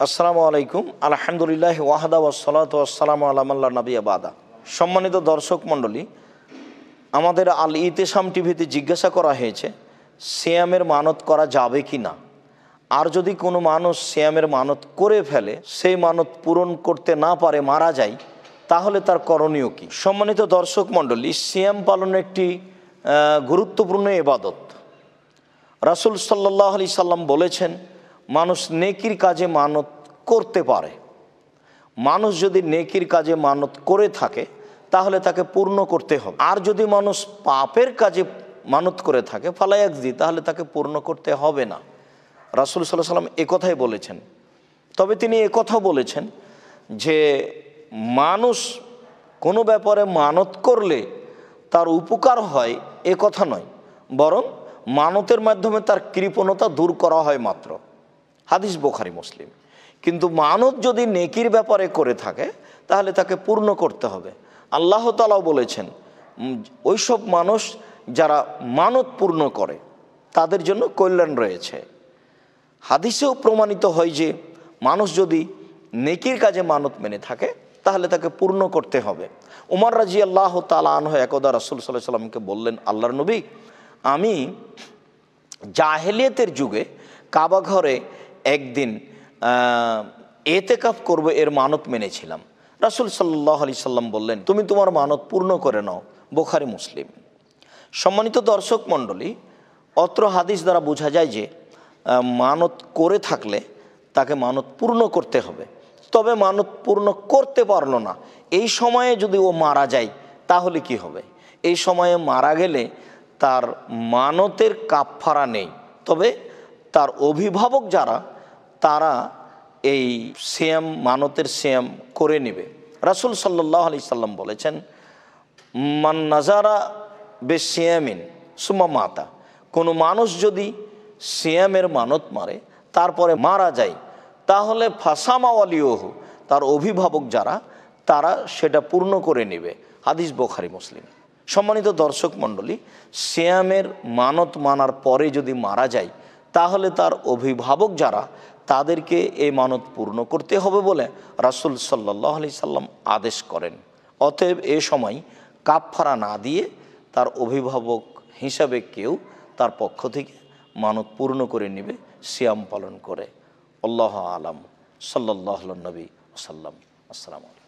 আসসালামু আলাইকুম। আলহামদুলিল্লাহ ওয়াহদা ওয়াসসালাতু ওয়াসসালামু আলা মান লা নাবিয়্যা বাদা। সম্মানিত দর্শক মণ্ডলী, আমাদের আল ইতিসাম টিভিতে জিজ্ঞাসা করা হয়েছে সিয়ামের মানত করা যাবে কি না, আর যদি কোনো মানুষ সিয়ামের মানত করে ফেলে, সেই মানত পূরণ করতে না পারে, মারা যায়, তাহলে তার করণীয় কি? সম্মানিত দর্শক মণ্ডলী, সিয়াম পালন একটি গুরুত্বপূর্ণ ইবাদত। রাসূল সাল্লাল্লাহু আলাইহি সাল্লাম বলেছেন, মানুষ নেকির কাজে মানত করতে পারে। মানুষ যদি নেকির কাজে মানত করে থাকে তাহলে তাকে পূর্ণ করতে হবে। আর যদি মানুষ পাপের কাজে মানত করে থাকে ফালায়াকজি, তাহলে তাকে পূর্ণ করতে হবে না। রাসূল সাল্লাল্লাহু আলাইহি সাল্লাম একথাই বলেছেন। তবে তিনি একথাও বলেছেন যে মানুষ কোনো ব্যাপারে মানত করলে তার উপকার হয়, এ কথা নয়, বরং মানতের মাধ্যমে তার কৃপণতা দূর করা হয় মাত্র। হাদিস বুখারী মুসলিম। কিন্তু মানত যদি নেকির ব্যাপারে করে থাকে তাহলে তাকে পূর্ণ করতে হবে। আল্লাহ তাআলাও বলেছেন, ওইসব মানুষ যারা মানত পূর্ণ করে তাদের জন্য কল্যাণ রয়েছে। হাদিসেও প্রমাণিত হয় যে মানুষ যদি নেকির কাজে মানত মেনে থাকে তাহলে তাকে পূর্ণ করতে হবে। উমর রাদিয়াল্লাহু তাআলা আনহু একদা রাসূল সাল্লাল্লাহু আলাইহি সাল্লামকে বললেন, আল্লাহর নবী, আমি জাহেলিয়াতের যুগে কাবা ঘরে একদিন এতেকাফ করব, এর মানত মেনেছিলাম। রাসূল সাল্লাল্লাহু আলাইহি সাল্লাম বললেন, তুমি তোমার মানত পূর্ণ করে নাও। বুখারী মুসলিম। সম্মানিত দর্শক মণ্ডলী, অত্র হাদিস দ্বারা বোঝা যায় যে মানত করে থাকলে তাকে মানত পূর্ণ করতে হবে। তবে মানত পূর্ণ করতে পারলো না, এই সময়ে যদি ও মারা যায় তাহলে কি হবে? এই সময়ে মারা গেলে তার মানতের কাফফারা নেই, তবে তার অভিভাবক যারা, তারা এই সিয়াম, মানতের সিয়াম করে নেবে। রাসূল সাল্লাল্লাহু আলাইহি সাল্লাম বলেছেন, মান নাজারা বিসিয়ামিন সুম্মা মাতা, কোনো মানুষ যদি সিয়ামের মানত মারে তারপরে মারা যায়, তাহলে ফাসামা ওয়ালিউহু, তার অভিভাবক যারা, তারা সেটা পূর্ণ করে নেবে। হাদিস বুখারী মুসলিম। সম্মানিত দর্শক মণ্ডলী, সিয়ামের মানত মানার পরে যদি মারা যায় তাহলে তার অভিভাবক যারা, তাদেরকে এই মানত পূর্ণ করতে হবে বলে রাসূল সাল্লাল্লাহু আলাইহি সাল্লাম আদেশ করেন। অতএব এ সময় কাফফারা না দিয়ে তার অভিভাবক হিসাবে কেউ তার পক্ষ থেকে মানত পূর্ণ করে নেবে সিয়াম পালন করে। আল্লাহু আ'লাম। সাল্লাল্লাহু আলা নবী ওয়াসাল্লাম। আসসালামু আলাইকুম।